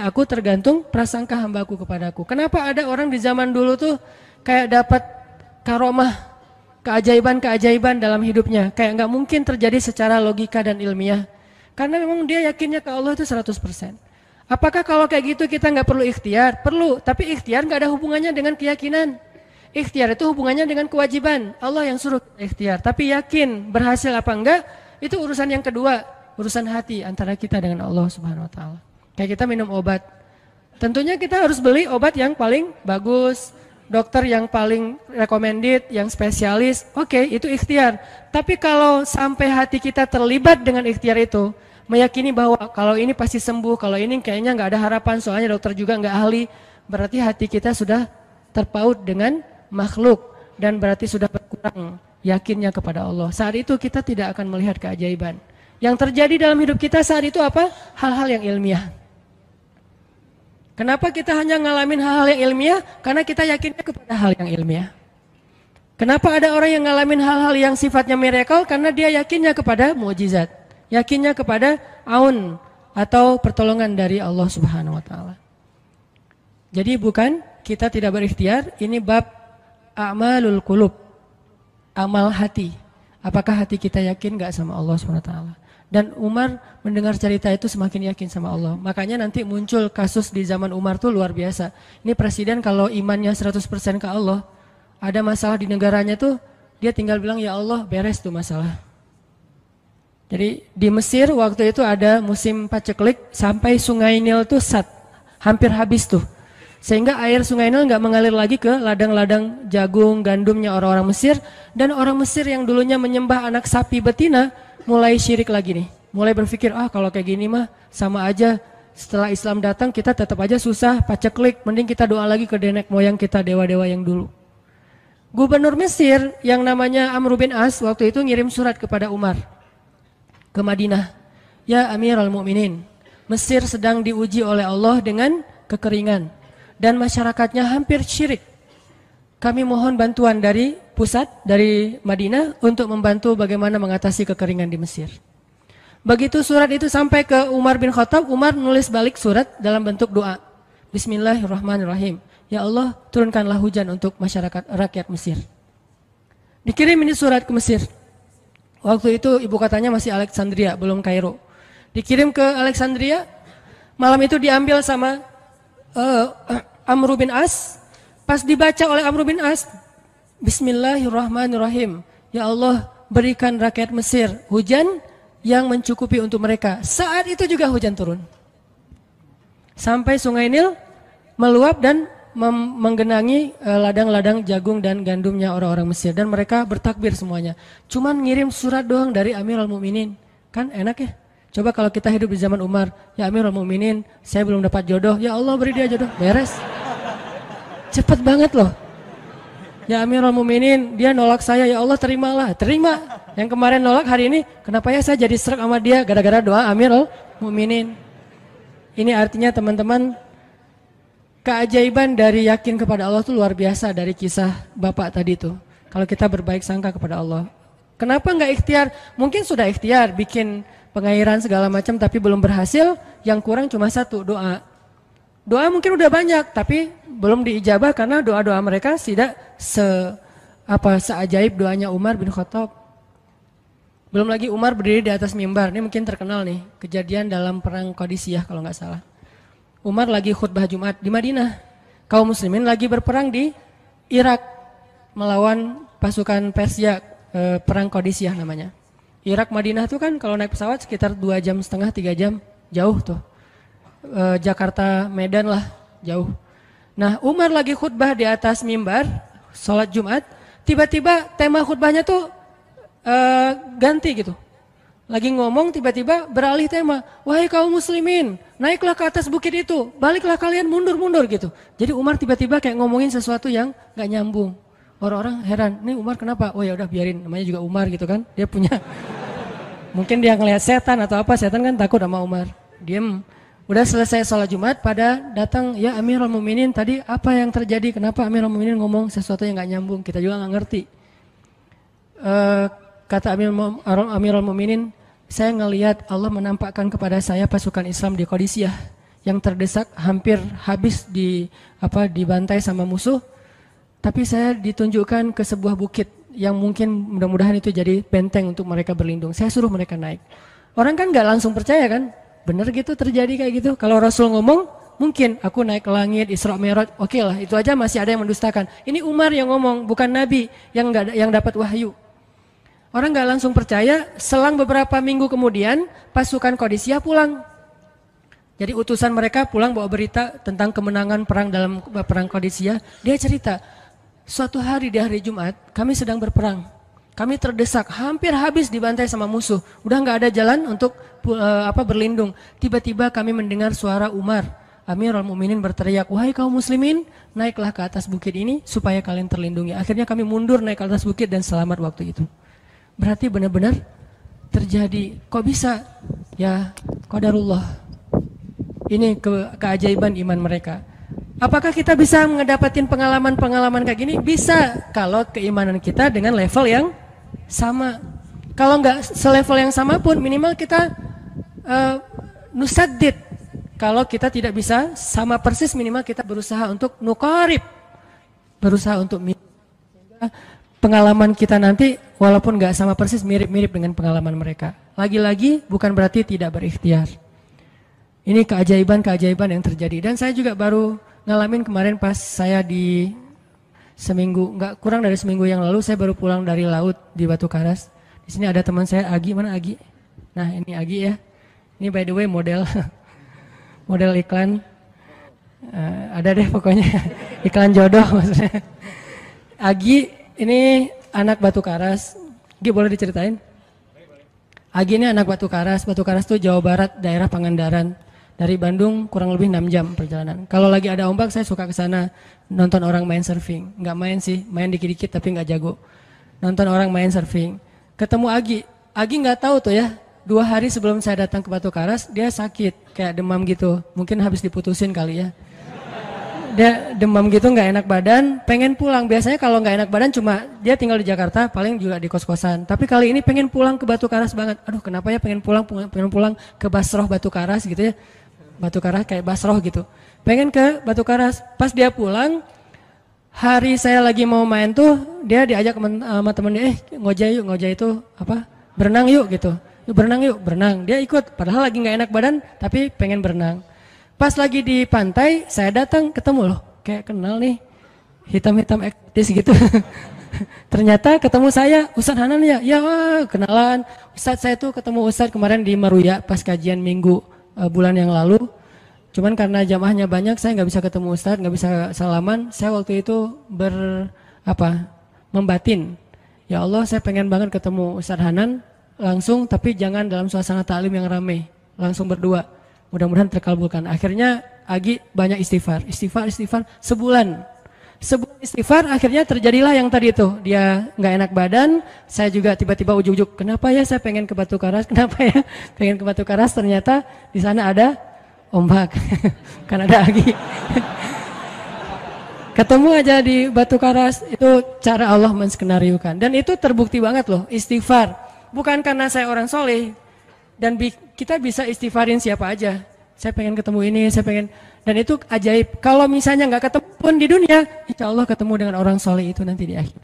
aku tergantung prasangka hambaku kepadaku. Kenapa ada orang di zaman dulu tuh kayak dapat karomah, keajaiban-keajaiban dalam hidupnya. Kayak nggak mungkin terjadi secara logika dan ilmiah. Karena memang dia yakinnya ke Allah itu 100%. Apakah kalau kayak gitu kita nggak perlu ikhtiar? Perlu, tapi ikhtiar nggak ada hubungannya dengan keyakinan. Ikhtiar itu hubungannya dengan kewajiban. Allah yang suruh ikhtiar. Tapi yakin berhasil apa enggak, itu urusan yang kedua. Urusan hati antara kita dengan Allah Subhanahu Wa Taala. Kayak kita minum obat. Tentunya kita harus beli obat yang paling bagus, dokter yang paling recommended, yang spesialis. Oke, itu ikhtiar. Tapi kalau sampai hati kita terlibat dengan ikhtiar itu, meyakini bahwa kalau ini pasti sembuh, kalau ini kayaknya nggak ada harapan, soalnya dokter juga nggak ahli, berarti hati kita sudah terpaut dengan makhluk dan berarti sudah berkurang yakinnya kepada Allah. Saat itu kita tidak akan melihat keajaiban. Yang terjadi dalam hidup kita saat itu apa? Hal-hal yang ilmiah. Kenapa kita hanya ngalamin hal-hal yang ilmiah? Karena kita yakinnya kepada hal yang ilmiah. Kenapa ada orang yang ngalamin hal-hal yang sifatnya miracle? Karena dia yakinnya kepada mukjizat. Yakinnya kepada aun atau pertolongan dari Allah Subhanahu Wa Taala. Jadi bukan kita tidak berikhtiar, ini bab a'malul qulub, amal hati. Apakah hati kita yakin gak sama Allah Subhanahu Wa Taala? Dan Umar mendengar cerita itu semakin yakin sama Allah. Makanya nanti muncul kasus di zaman Umar tuh luar biasa. Ini presiden kalau imannya 100% ke Allah, ada masalah di negaranya tuh, dia tinggal bilang ya Allah beres tuh masalah. Jadi di Mesir waktu itu ada musim paceklik sampai sungai Nil tuh hampir habis tuh. Sehingga air sungai Nil nggak mengalir lagi ke ladang-ladang jagung, gandumnya orang-orang Mesir. Dan orang Mesir yang dulunya menyembah anak sapi betina, mulai syirik lagi nih. Mulai berpikir, kalau kayak gini mah sama aja. Setelah Islam datang kita tetap aja susah, paceklik. Mending kita doa lagi ke nenek moyang kita, dewa-dewa yang dulu. Gubernur Mesir yang namanya Amr bin As waktu itu ngirim surat kepada Umar ke Madinah. Ya Amirul Mukminin, Mesir sedang diuji oleh Allah dengan kekeringan. Dan masyarakatnya hampir syirik. Kami mohon bantuan dari pusat, dari Madinah untuk membantu bagaimana mengatasi kekeringan di Mesir. Begitu surat itu sampai ke Umar bin Khattab, Umar nulis balik surat dalam bentuk doa. Bismillahirrahmanirrahim. Ya Allah, turunkanlah hujan untuk masyarakat rakyat Mesir. Dikirim ini surat ke Mesir. Waktu itu ibu katanya masih Alexandria, belum Kairo. Dikirim ke Alexandria, malam itu diambil sama Amr bin As. Pas dibaca oleh Amr bin As, Bismillahirrahmanirrahim. Ya Allah, berikan rakyat Mesir hujan yang mencukupi untuk mereka. Saat itu juga hujan turun. Sampai sungai Nil meluap dan menggenangi ladang-ladang jagung dan gandumnya orang-orang Mesir. Dan mereka bertakbir semuanya. Cuman ngirim surat doang dari Amirul Mukminin. Kan enak ya? Coba kalau kita hidup di zaman Umar, ya Amirul Mukminin, saya belum dapat jodoh. Ya Allah beri dia jodoh. Beres. Cepet banget loh. Ya Amirul Mukminin, dia nolak saya, ya Allah terimalah. Terima. Yang kemarin nolak hari ini, kenapa ya saya jadi serak sama dia? Gara-gara doa Amirul Mukminin. Ini artinya teman-teman, keajaiban dari yakin kepada Allah itu luar biasa dari kisah Bapak tadi tuh. Kalau kita berbaik sangka kepada Allah. Kenapa nggak ikhtiar? Mungkin sudah ikhtiar, bikin pengairan segala macam tapi belum berhasil. Yang kurang cuma satu, doa. Doa mungkin udah banyak, tapi belum diijabah karena doa-doa mereka tidak seajaib doanya Umar bin Khattab. Belum lagi Umar berdiri di atas mimbar, ini mungkin terkenal nih, kejadian dalam perang Qadisiyah kalau nggak salah. Umar lagi khutbah Jumat di Madinah, kaum muslimin lagi berperang di Irak melawan pasukan Persia, perang Qadisiyah namanya. Irak Madinah itu kan kalau naik pesawat sekitar 2,5 jam, 3 jam, jauh tuh. Jakarta Medan lah, jauh. Nah Umar lagi khutbah di atas mimbar, sholat Jumat, tiba-tiba tema khutbahnya tuh ganti gitu. Lagi ngomong tiba-tiba beralih tema, wahai kaum muslimin, naiklah ke atas bukit itu, baliklah kalian mundur-mundur gitu. Jadi Umar tiba-tiba kayak ngomongin sesuatu yang gak nyambung. Orang-orang heran, nih Umar kenapa? Oh ya udah biarin, namanya juga Umar gitu kan, dia punya. Mungkin dia ngelihat setan atau apa, setan kan takut sama Umar, diem. Udah selesai sholat Jumat, pada datang, ya Amirul Mukminin tadi apa yang terjadi? Kenapa Amirul Mukminin ngomong sesuatu yang gak nyambung? Kita juga gak ngerti. Kata Amirul Mukminin, saya ngelihat Allah menampakkan kepada saya pasukan Islam di Qadisiyah yang terdesak, hampir habis dibantai sama musuh. Tapi saya ditunjukkan ke sebuah bukit yang mungkin mudah-mudahan itu jadi benteng untuk mereka berlindung. Saya suruh mereka naik. Orang kan nggak langsung percaya kan? Bener gitu terjadi kayak gitu. Kalau Rasul ngomong, mungkin aku naik ke langit, Isra Mi'raj, oke lah, itu aja masih ada yang mendustakan. Ini Umar yang ngomong, bukan Nabi yang dapat wahyu. Orang nggak langsung percaya. Selang beberapa minggu kemudian, pasukan Qadisiyah pulang. Jadi utusan mereka pulang bawa berita tentang kemenangan perang dalam perang Qadisiyah. Dia cerita, suatu hari di hari Jumat, kami sedang berperang. Kami terdesak, hampir habis dibantai sama musuh. Udah nggak ada jalan untuk berlindung. Tiba-tiba kami mendengar suara Umar, Amirul Mukminin berteriak, wahai kaum muslimin, naiklah ke atas bukit ini supaya kalian terlindungi. Akhirnya kami mundur naik ke atas bukit dan selamat waktu itu. Berarti benar-benar terjadi. Kok bisa? Ya, qadarullah. Ini keajaiban iman mereka. Apakah kita bisa mendapatkan pengalaman-pengalaman kayak gini? Bisa, kalau keimanan kita dengan level yang sama. Kalau nggak selevel yang sama pun, minimal kita nusaddid. Kalau kita tidak bisa sama persis, minimal kita berusaha untuk nuqarib. Berusaha untuk pengalaman kita nanti, walaupun nggak sama persis, mirip-mirip dengan pengalaman mereka. Lagi-lagi, bukan berarti tidak berikhtiar. Ini keajaiban-keajaiban yang terjadi. Dan saya juga baru ngalamin kemarin pas saya di seminggu, nggak kurang dari seminggu yang lalu, saya baru pulang dari laut di Batu Karas. Di sini ada teman saya, Agi. Mana Agi? Nah, ini Agi ya. Ini by the way model iklan. Ada deh pokoknya iklan jodoh maksudnya. Agi ini anak Batu Karas. Agi boleh diceritain? Agi ini anak Batu Karas. Batu Karas tuh Jawa Barat, daerah Pangandaran. Dari Bandung kurang lebih 6 jam perjalanan. Kalau lagi ada ombak saya suka ke sana nonton orang main surfing. Nggak main sih, main dikit-dikit tapi nggak jago. Nonton orang main surfing. Ketemu Agi. Agi nggak tahu tuh ya. 2 hari sebelum saya datang ke Batu Karas, dia sakit kayak demam gitu. Mungkin habis diputusin kali ya. Dia demam gitu, nggak enak badan, pengen pulang. Biasanya kalau nggak enak badan cuma dia tinggal di Jakarta, paling juga di kos-kosan. Tapi kali ini pengen pulang ke Batu Karas banget. Aduh, kenapa ya pengen pulang ke Basroh Batu Karas gitu ya. Batu Karas kayak Basroh gitu. Pengen ke Batu Karas. Pas dia pulang, hari saya lagi mau main tuh, dia diajak sama temen dia, ngojek itu apa? Berenang yuk gitu. Yuk berenang yuk, berenang. Dia ikut, padahal lagi nggak enak badan, tapi pengen berenang. Pas lagi di pantai, saya datang ketemu loh, kayak kenal nih, hitam-hitam ektis gitu. Ternyata ketemu saya, Ustadz Hanan ya, ya kenalan. Ustadz saya tuh ketemu Ustadz kemarin di Meruya pas kajian minggu bulan yang lalu. Cuman karena jamaahnya banyak, saya nggak bisa ketemu Ustadz, nggak bisa salaman. Saya waktu itu membatin. Ya Allah, saya pengen banget ketemu Ustadz Hanan langsung, tapi jangan dalam suasana ta'lim yang ramai, langsung berdua. Mudah-mudahan terkabulkan. Akhirnya Agi banyak istighfar sebulan istighfar, akhirnya terjadilah yang tadi itu. Dia nggak enak badan, saya juga tiba-tiba ujuk-ujuk, kenapa ya saya pengen ke Batu Karas, kenapa ya pengen ke Batu Karas, ternyata di sana ada ombak, kan ada Agi. Ketemu aja di Batu Karas, itu cara Allah menskenariokan. Dan itu terbukti banget loh, istighfar. Bukan karena saya orang soleh, dan kita bisa istighfarin siapa aja. Saya pengen ketemu ini, saya pengen, dan itu ajaib. Kalau misalnya nggak ketemu pun di dunia, insya Allah ketemu dengan orang soleh itu nanti di akhir.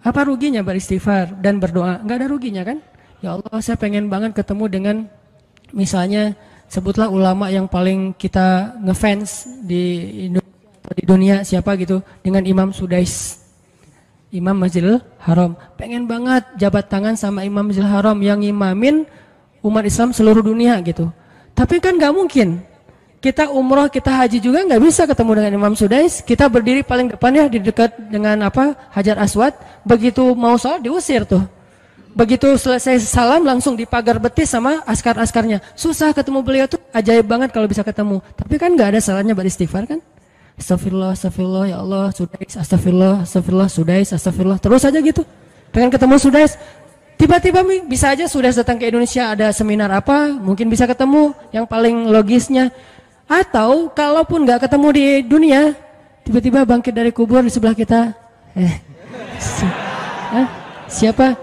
Apa ruginya beristighfar dan berdoa? Nggak ada ruginya kan? Ya Allah, saya pengen banget ketemu dengan, misalnya sebutlah ulama yang paling kita ngefans di dunia siapa gitu, dengan Imam Sudais, Imam Masjidil Haram. Pengen banget jabat tangan sama Imam Masjidil Haram yang imamin umat Islam seluruh dunia gitu. Tapi kan nggak mungkin. Kita umroh, kita haji juga nggak bisa ketemu dengan Imam Sudais. Kita berdiri paling depan ya, di dekat dengan Hajar Aswad. Begitu mau sholat diusir tuh. Begitu selesai salam langsung dipagar betis sama askar-askarnya. Susah ketemu beliau tuh, ajaib banget kalau bisa ketemu. Tapi kan nggak ada salahnya beristighfar kan? Astagfirullah, astagfirullah, ya Allah, Sudais, astagfirullah, astagfirullah, Sudais, astagfirullah. Terus aja gitu. Pengen ketemu Sudais. Tiba-tiba bisa aja Sudais datang ke Indonesia, ada seminar apa, mungkin bisa ketemu, yang paling logisnya. Atau kalaupun nggak ketemu di dunia, tiba-tiba bangkit dari kubur di sebelah kita. Siapa?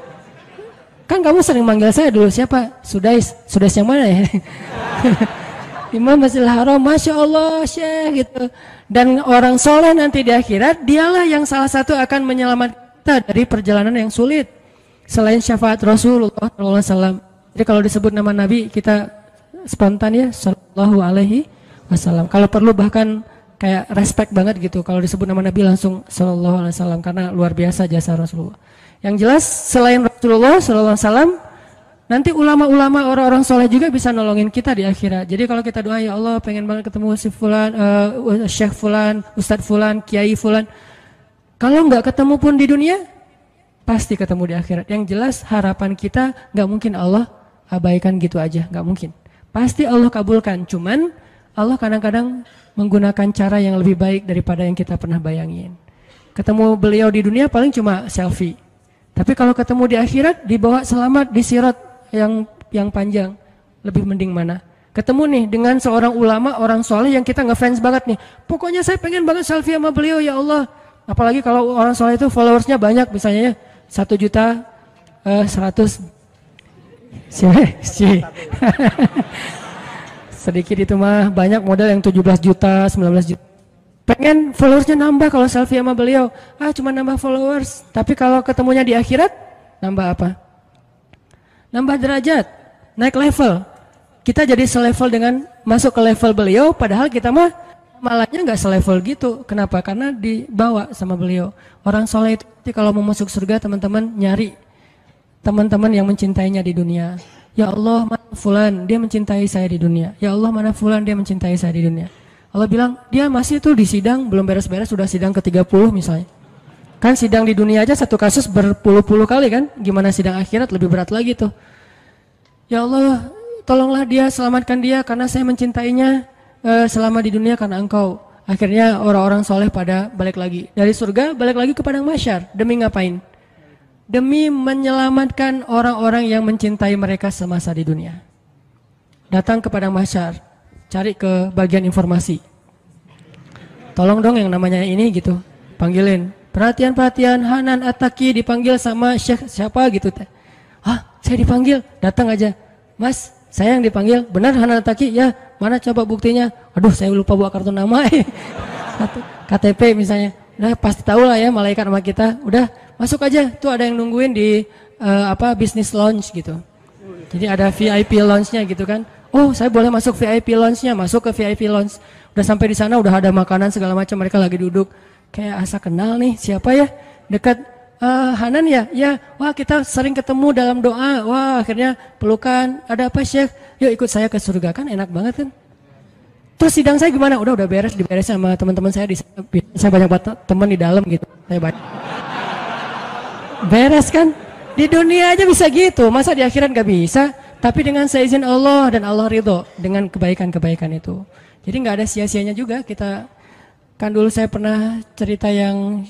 Kan kamu sering manggil saya dulu, siapa? Sudais. Sudais yang mana ya? Imam Masjidil Haram, Masya Allah Syekh gitu. Dan orang soleh nanti di akhirat, dialah yang salah satu akan menyelamatkan kita dari perjalanan yang sulit. Selain syafaat Rasulullah SAW. Jadi kalau disebut nama Nabi, kita spontan ya, Sallallahu Alaihi Wasallam. Kalau perlu bahkan kayak respect banget gitu. Kalau disebut nama Nabi langsung Sallallahu Alaihi Wasallam, karena luar biasa jasa Rasulullah. Yang jelas selain Rasulullah Sallallahu Alaihi Wasallam, nanti ulama-ulama orang-orang soleh juga bisa nolongin kita di akhirat. Jadi kalau kita doa, ya Allah pengen banget ketemu si Fulan, Syekh Fulan, Ustadz Fulan, Kiai Fulan. Kalau nggak ketemu pun di dunia, pasti ketemu di akhirat. Yang jelas harapan kita nggak mungkin Allah abaikan gitu aja, nggak mungkin. Pasti Allah kabulkan. Cuman Allah kadang-kadang menggunakan cara yang lebih baik daripada yang kita pernah bayangin. Ketemu beliau di dunia paling cuma selfie. Tapi kalau ketemu di akhirat, dibawa selamat di sirat yang panjang, lebih mending mana? Ketemu nih dengan seorang ulama, orang soleh yang kita ngefans banget nih. Pokoknya saya pengen banget selfie sama beliau, ya Allah. Apalagi kalau orang soleh itu followersnya banyak, misalnya ya 1.100.000. Sedikit itu mah, banyak model yang 17 juta, 19 juta. Pengen followersnya nambah kalau selfie sama beliau. Cuma nambah followers. Tapi kalau ketemunya di akhirat, nambah apa? Nambah derajat, naik level. Kita jadi selevel dengan masuk ke level beliau, padahal kita mah malahnya nggak selevel gitu. Kenapa? Karena dibawa sama beliau. Orang soleh itu kalau mau masuk surga, teman-teman nyari teman-teman yang mencintainya di dunia. Ya Allah, mana fulan, dia mencintai saya di dunia. Ya Allah, mana fulan, dia mencintai saya di dunia. Allah bilang, dia masih tuh di sidang, belum beres-beres, sudah sidang ke-30 misalnya. Kan sidang di dunia aja satu kasus berpuluh-puluh kali kan, gimana sidang akhirat lebih berat lagi tuh. Ya Allah, tolonglah dia, selamatkan dia, karena saya mencintainya selama di dunia karena engkau. Akhirnya orang-orang soleh pada balik lagi. Dari surga, balik lagi ke padang mahsyar. Demi ngapain? Demi menyelamatkan orang-orang yang mencintai mereka semasa di dunia. Datang ke padang mahsyar, cari ke bagian informasi. Tolong dong yang namanya ini gitu, panggilin. Perhatian-perhatian, Hanan At-Taki dipanggil sama Syekh siapa gitu. Saya dipanggil, datang aja. Mas, saya yang dipanggil, benar Hanan At-Taki? Ya, mana coba buktinya? Aduh, saya lupa bawa kartu nama. KTP misalnya. Udah pasti tahu lah ya malaikat sama kita. Udah masuk aja, tuh ada yang nungguin di business lounge gitu. Jadi ada VIP lounge-nya gitu kan. Oh, saya boleh masuk VIP lounge-nya, masuk ke VIP lounge. Udah sampai di sana udah ada makanan segala macam, mereka lagi duduk. Kayak asa kenal nih, siapa ya? Dekat Hanan ya? Ya, wah kita sering ketemu dalam doa. Wah, akhirnya pelukan. Ada apa, Syekh? Yuk ikut saya ke surga, kan enak banget kan? Terus sidang saya gimana? Udah beres, diberes sama teman-teman saya di sana. Saya banyak teman di dalam gitu. Saya banyak. Beres kan? Di dunia aja bisa gitu, masa di akhirat gak bisa? Tapi dengan seizin Allah dan Allah ridho dengan kebaikan-kebaikan itu. Jadi nggak ada sia-sianya juga. Kita kan dulu saya pernah cerita yang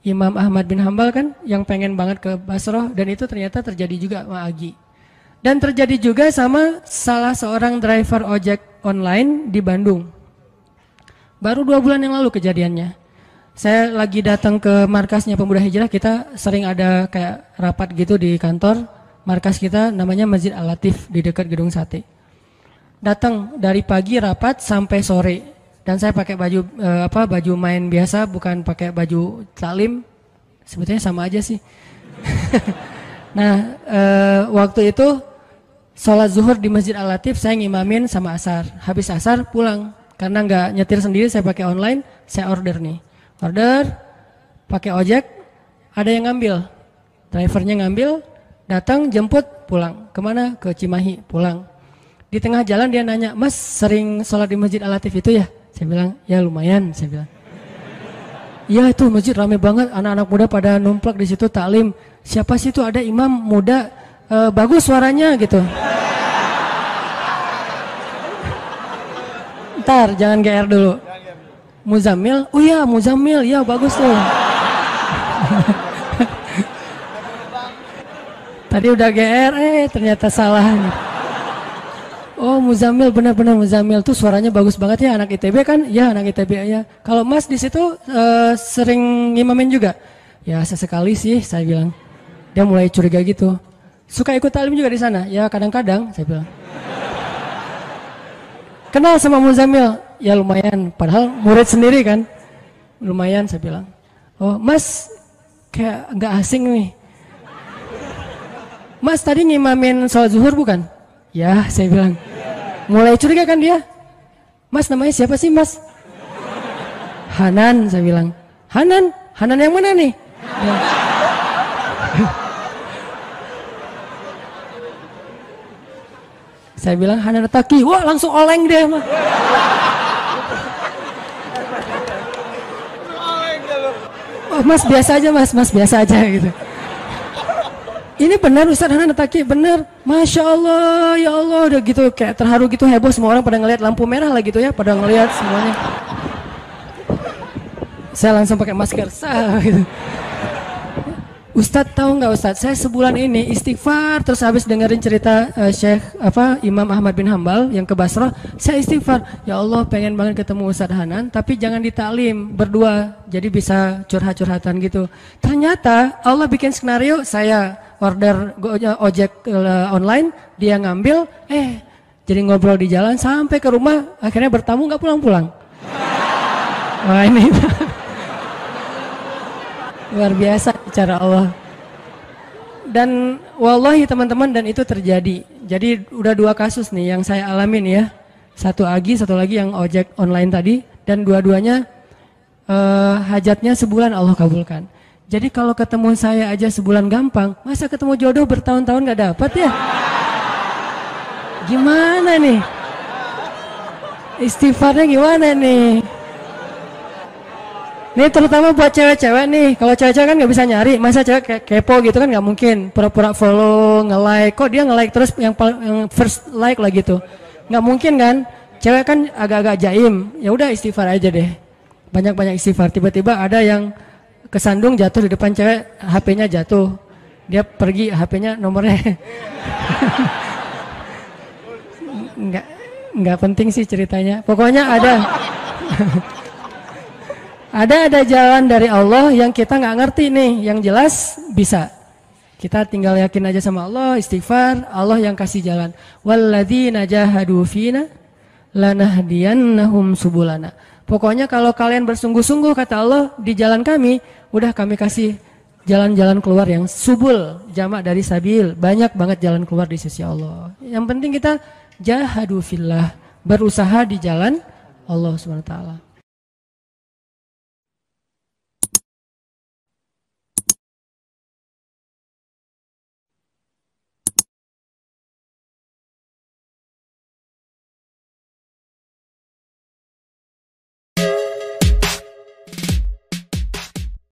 Imam Ahmad bin Hambal kan yang pengen banget ke Basrah, dan itu ternyata terjadi juga sama Agi. Dan terjadi juga sama salah seorang driver ojek online di Bandung. Baru 2 bulan yang lalu kejadiannya. Saya lagi datang ke markasnya Pemuda Hijrah, kita sering ada kayak rapat gitu di kantor. Markas kita namanya Masjid Al-Latif di dekat Gedung Sate. Datang dari pagi rapat sampai sore, dan saya pakai baju baju main biasa, bukan pakai baju taklim. Sebetulnya sama aja sih. Nah, waktu itu sholat zuhur di Masjid Al-Latif, saya ngimamin sama asar. Habis asar pulang, karena nggak nyetir sendiri, saya pakai online, saya order nih. Order, pakai ojek, ada yang ngambil, drivernya ngambil. Datang, jemput, pulang. Kemana? Ke Cimahi, pulang. Di tengah jalan dia nanya, Mas sering sholat di Masjid Al-Latif itu ya? Saya bilang, ya lumayan, saya bilang. Iya itu masjid rame banget, anak-anak muda pada numplak di situ taklim. Siapa sih itu, ada imam muda, bagus suaranya gitu. Ntar, jangan GR dulu. Muzammil, oh iya Muzammil, ya bagus tuh. Tadi udah GR, ternyata salah. Oh Muzammil, benar-benar Muzammil tuh suaranya bagus banget ya, anak ITB kan? Ya anak ITB ya. Kalau Mas di situ sering ngimamin juga? Ya sesekali sih, saya bilang. Dia mulai curiga gitu. Suka ikut taklim juga di sana? Ya kadang-kadang, saya bilang. kenal sama Muzamil? Ya lumayan, padahal murid sendiri kan. Lumayan saya bilang. Oh mas, kayak nggak asing nih. Mas tadi ngimamin sholat zuhur bukan? Ya saya bilang. Mulai curiga kan dia. Mas namanya siapa sih mas? Hanan saya bilang. Hanan? Hanan yang mana nih? Ya. Saya bilang Hanan Taki. Wah langsung oleng dia mah. Oh, mas biasa aja mas biasa aja gitu. Ini benar Ustaz Hanan Taki, benar. Masya Allah, ya Allah, udah gitu kayak terharu gitu, heboh, semua orang pada ngelihat lampu merah lah gitu ya, pada ngelihat semuanya. Saya langsung pakai masker, gitu. Ustadz tahu nggak Ustadz, saya sebulan ini istighfar terus habis dengerin cerita Imam Ahmad bin Hambal yang ke Basrah, saya istighfar, ya Allah pengen banget ketemu Ustadz Hanan, tapi jangan ditaklim berdua, jadi bisa curhat-curhatan gitu. Ternyata Allah bikin skenario, saya order ojek online, dia ngambil, jadi ngobrol di jalan sampai ke rumah, akhirnya bertamu nggak pulang-pulang. Wah ini luar biasa cara Allah. Dan wallahi teman-teman, dan itu terjadi. Jadi udah 2 kasus nih yang saya alamin ya. Satu lagi yang ojek online tadi, dan dua-duanya hajatnya sebulan Allah kabulkan. Jadi kalau ketemu saya aja sebulan gampang, masa ketemu jodoh bertahun-tahun gak dapat ya? Gimana nih? Istighfarnya gimana nih? Ini terutama buat cewek-cewek nih. Kalau cewek-cewek kan nggak bisa nyari, masa cewek kayak kepo gitu kan nggak mungkin. Pura-pura follow, nge-like. Kok dia nge-like terus yang first like lah gitu? Nggak mungkin kan? Cewek kan agak-agak jaim. Ya udah istighfar aja deh. Banyak-banyak istighfar. Tiba-tiba ada yang kesandung jatuh di depan cewek, HP-nya jatuh. Dia pergi, HP-nya nomornya. Nggak penting sih ceritanya. Pokoknya ada. Ada jalan dari Allah yang kita nggak ngerti nih, yang jelas bisa. Kita tinggal yakin aja sama Allah, istighfar, Allah yang kasih jalan. Walladzina jahadu fina lanahdiyannahum subulana. Pokoknya kalau kalian bersungguh-sungguh kata Allah di jalan kami, udah kami kasih jalan-jalan keluar yang subul, jamak dari sabil, banyak banget jalan keluar di sisi Allah. Yang penting kita jahadu fillah, berusaha di jalan Allah Subhanahu wa taala.